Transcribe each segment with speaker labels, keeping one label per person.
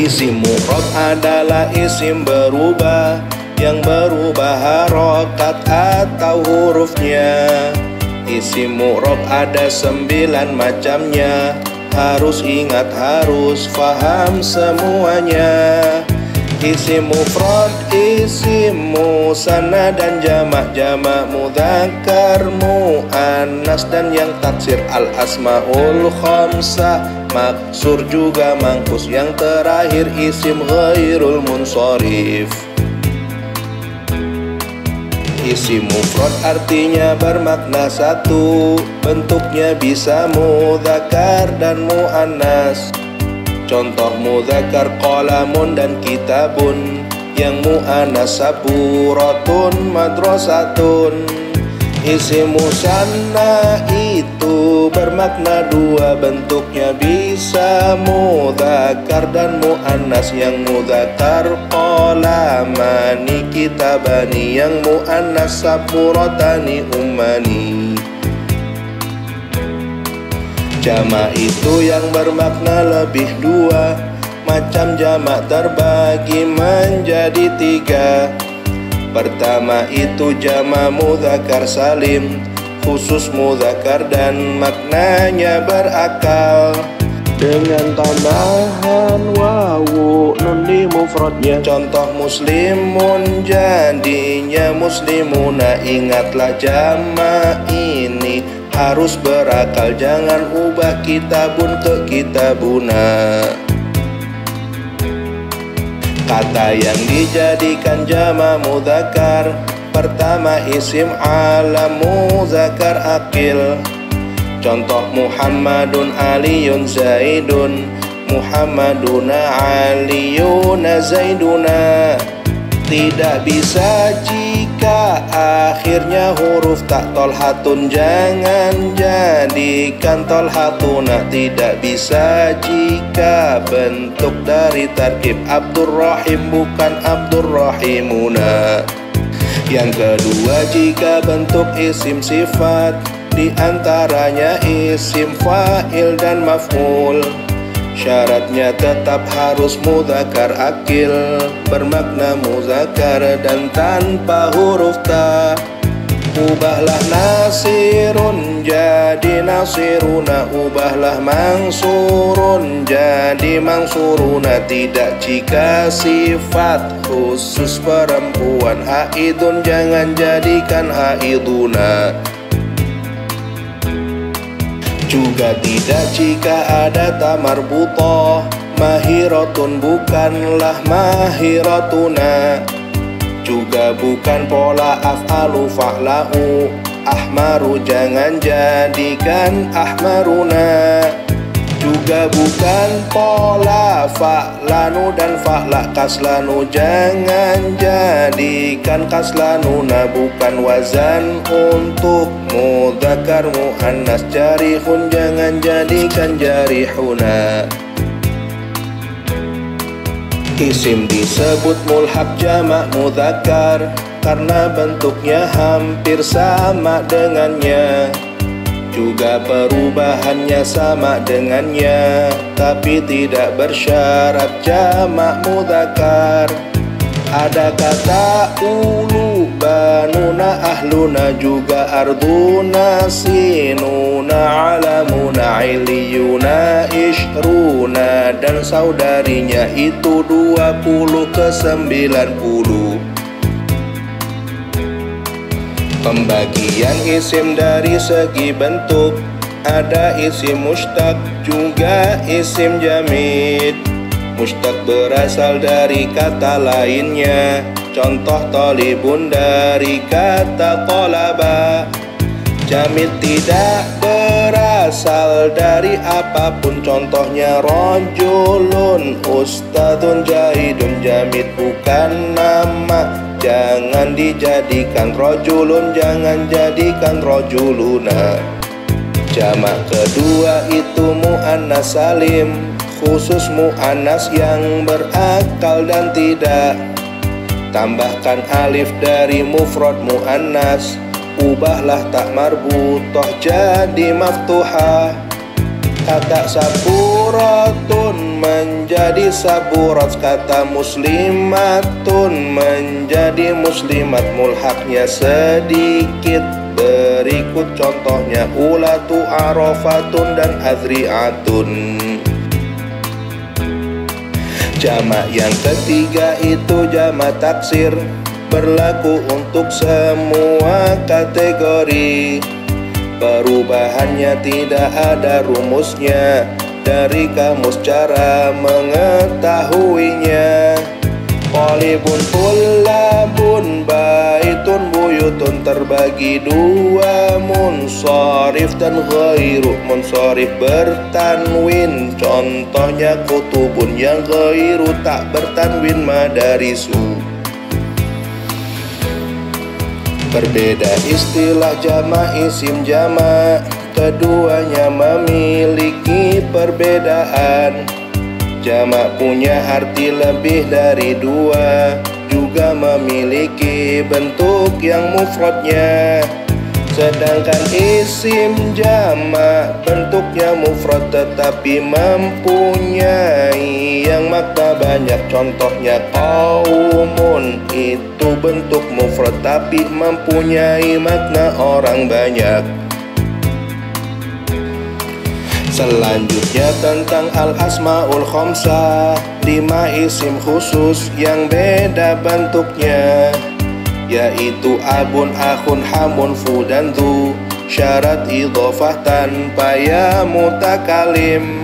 Speaker 1: Isim mufrad adalah isim berubah, yang berubah harokat atau hurufnya. Isim mu'rab ada 9 macamnya. Harus ingat, harus faham semuanya. Isim mufrad, isim musanna dan jamak, jamak mudzakkar, muannas dan yang taksir al asmaul khamsah, maksur juga mangkus. Yang terakhir isim ghairul munsharif. Isim mufrad artinya bermakna satu, bentuknya bisa mudzakkar dan muannas. Contoh mudzakkar qalamun dan kitabun, yang muannas saburatun madrasatun. Isim musanna itu bermakna dua, bentuknya bisa mudzakkar dan muannas. Yang mudzakkar qalamani kitabani, yang muannas saburatani ummani. Jamak itu yang bermakna lebih dua, macam jamak terbagi menjadi 3. Pertama itu jamak mudzakkar salim, khusus mudzakkar dan maknanya berakal. Dengan tambahan wawu nun di mufradnya. Contoh muslimun jadinya muslimuna. Ingatlah jamak ini harus berakal, jangan ubah kitabun ke kitabuna. Kata yang dijadikan jamak mudzakkar, pertama isim alam mudzakkar aqil. Contoh Muhammadun Aliyun Zaidun, Muhammaduna Aliyuna Zaiduna. Tidak bisa jika akhirnya huruf tak tolhatun, jangan jadikan tolhatuna. Tidak bisa jika bentuk dari tarkib Abdurrahim bukan Abdurrahimuna. Yang kedua jika bentuk isim sifat, di antaranya isim fa'il dan maf'ul. Syaratnya tetap harus mudzakkar aqil, bermakna muzakkar dan tanpa huruf ta. Ubahlah nasirun jadi nasiruna, ubahlah mangsurun jadi mangsuruna. Tidak jika sifat khusus perempuan, haidun jangan jadikan haiduna. Juga tidak jika ada ta marbuthah, mahiratun bukanlah mahiratuna. Juga bukan pola af'alu fa'la'u, ahmaru jangan jadikan ahmaruna. Juga bukan pola fa'lanu dan fa'la kaslanu, jangan jadikan kaslanuna. Bukan wazan untuk mudzakkar muannas, jarihun jangan jadikan jarihuna. Isim disebut mulhaq jamak mudzakkar karena bentuknya hampir sama dengannya. Juga perubahannya sama dengannya, tapi tidak bersyarat jamak mudzakkar. Ada kata ulu, banuna, ahluna, juga arduna, sinuna, alamuna, iliyuna, ishruna, dan saudarinya itu 20 ke 90. Pembagian isim dari segi bentuk, ada isim mushtaq juga isim jamid. Mushtaq berasal dari kata lainnya, contoh tolibun dari kata tolaba. Jamid tidak berasal dari apapun, contohnya rojulun, ustadun, jahidun. Jamid bukan nama, jangan dijadikan rojulun, jangan jadikan rojuluna. Jamak kedua itu muannas salim, khusus muannas yang berakal dan tidak. Tambahkan alif dari mufrad muannas, ubahlah tak marbuthah jadi maftuhah. Kata saburatun menjadi saburat, kata muslimatun menjadi muslimat. Mulhaknya sedikit, berikut contohnya: ulatu, arafatun, dan azri'atun. Jamak yang ketiga itu jamak taksir, berlaku untuk semua kategori. Perubahannya tidak ada rumusnya, dari kamus cara mengetahuinya. Qalibun, tullabun, baitun, buyutun terbagi dua, munsharif dan ghairu munsharif bertanwin. Contohnya kutubun, yang ghairu tak bertanwin madarisu. Berbeda istilah jamak isim jamak, keduanya memiliki perbedaan. Jamak punya arti lebih dari dua, juga memiliki bentuk yang mufradnya. Sedangkan isim jamak bentuknya mufrad tetapi mempunyai yang makna banyak. Contohnya qaumun, itu bentuk mufrad tapi mempunyai makna orang banyak. Selanjutnya tentang al-asmaul khamsah, 5 isim khusus yang beda bentuknya, yaitu abun, akhun, hamun, fu, dan dhu. Syarat idhofah tanpa ya mutakalim.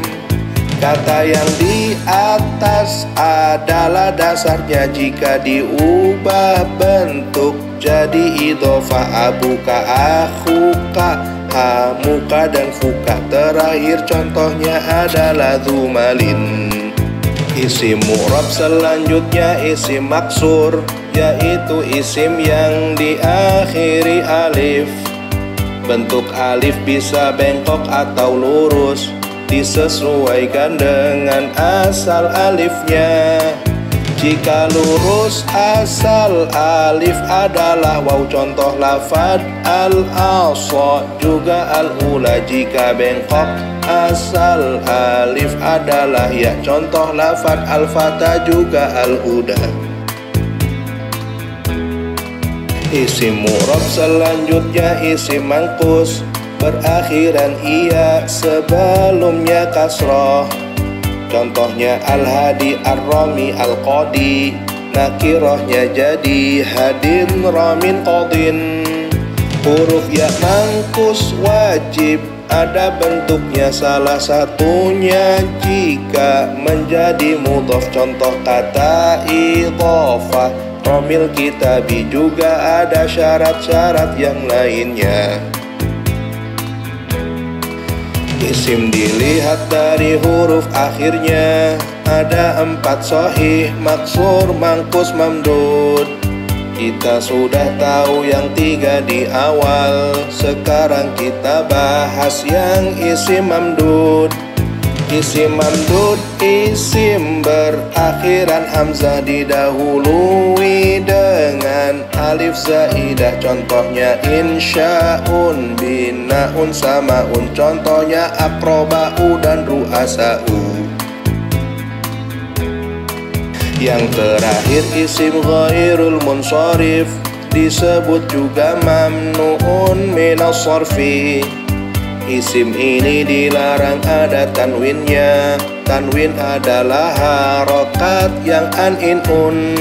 Speaker 1: Kata yang di atas adalah dasarnya, jika diubah bentuk jadi idhofah. Abuka, akhuka, hamuka, dan fuka. Terakhir contohnya adalah dzumalin. Isim mu'rab selanjutnya isim maksur, yaitu isim yang diakhiri alif. Bentuk alif bisa bengkok atau lurus, disesuaikan dengan asal alifnya. Jika lurus asal alif adalah waw, contoh lafad al-asa, juga al-ula. Jika bengkok asal alif adalah ya, contoh lafad al-fata, juga al-huda. Isim mu'rab selanjutnya isim mangkus, berakhiran iya, sebelumnya kasroh. Contohnya al-hadi, ar-rami, al-qadi. Nakirohnya jadi hadin, ramin, qadin. Huruf ya mangkus wajib ada bentuknya, salah satunya jika menjadi mudhof. Contoh kata idhofah, romil, kitabi. Juga ada syarat-syarat yang lainnya. Isim dilihat dari huruf akhirnya, ada 4 sahih, maksur, mangkus, mamdud. Kita sudah tahu yang 3 di awal, sekarang kita bahas yang isim mamdud. Isim mamdud isim berakhiran hamzah, didahului dengan alif zaidah. Contohnya insya'un, bina'un, sama'un. Contohnya akroba'u dan ru'asa'u. Yang terakhir isim ghairul munsharif, disebut juga mamnu'un minas sarfi. Isim ini dilarang ada tanwinnya. Tanwin adalah harokat yang an-in-un.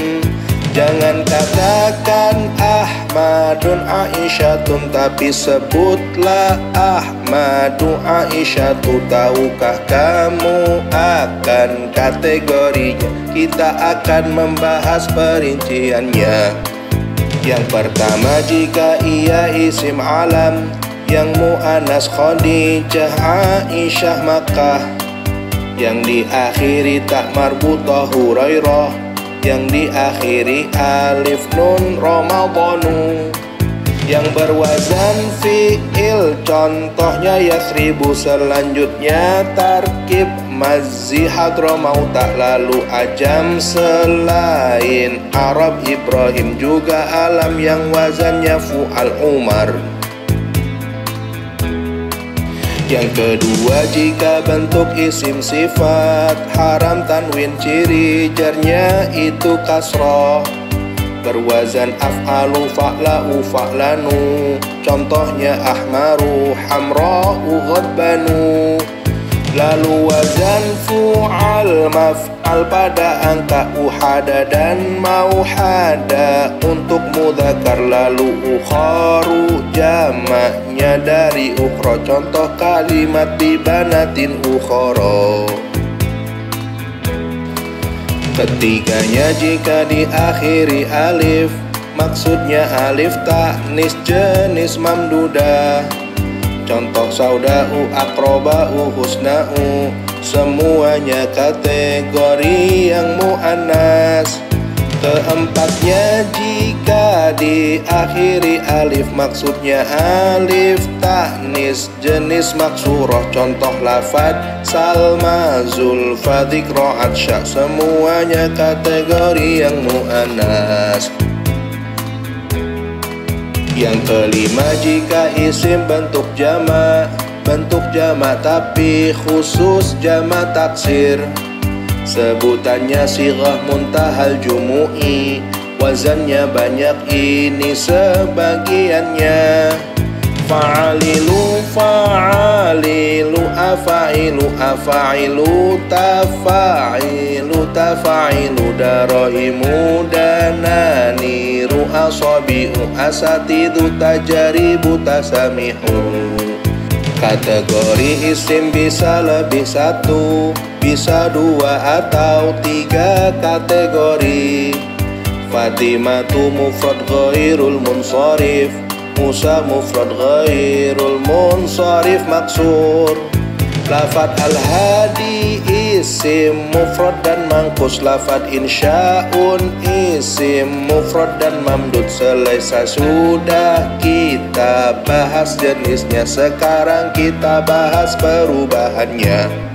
Speaker 1: Jangan katakan Ahmadun Aisyatun, tapi sebutlah Ahmadu Aisyatu. Tahukah kamu akan kategorinya? Kita akan membahas perinciannya. Yang pertama, jika ia isim alam, yang mu'anas Khadijah, Aisyah, Makkah. Yang diakhiri tak marbutah, Hurairah. Yang diakhiri alif nun, Ramadhanu. Yang berwazan fi'il, contohnya Yathribu. Selanjutnya tarkib Mazzi, Hadramaut, lalu ajam selain Arab, Ibrahim. Juga alam yang wazannya fu'al, Umar. Yang kedua, jika bentuk isim sifat haram tanwin ciri jarnya itu kasroh, berwazan af'alu fa'la'u fa'lanu. Contohnya ahmaru hamra'u ghadbanu. Lalu wazan fu'al maf'al pada angka uhada dan mauhada untuk mudzakkar. Lalu ukharu jamaknya dari ukhra. Contoh kalimat bibanatin ukhara. Ketiganya, jika diakhiri alif, maksudnya alif ta'nis jenis mamdudah. Contoh sauda'u, akroba'u, husna'u, semuanya kategori yang mu'annas. Keempatnya, jika diakhiri alif, maksudnya alif ta'nis jenis maksurah. Contoh lafad Salma, Zulfa, Dzikra, Atsya, semuanya kategori yang mu'annas. Yang kelima, jika isim bentuk jamak tapi khusus jamak taksir, sebutannya sighah muntahal jumu'i, wazannya banyak ini sebagiannya. Fa'alilu, fa'alilu, afa'ilu, afa'ilu, tafa'ilu, tafa'ilu, darahimu, dananiru, asabi'u, asatidu, tajaribu, tasamihu. Kategori isim bisa lebih satu, bisa dua atau tiga kategori. Fatimatu mufrad ghairul munsharif, Musa mufrad ghairul munsharif maksur. Lafad al-hadi isim mufrad dan mangkus. Lafad insya'un isim mufrad dan mamdud. Selesai sudah kita bahas jenisnya, sekarang kita bahas perubahannya.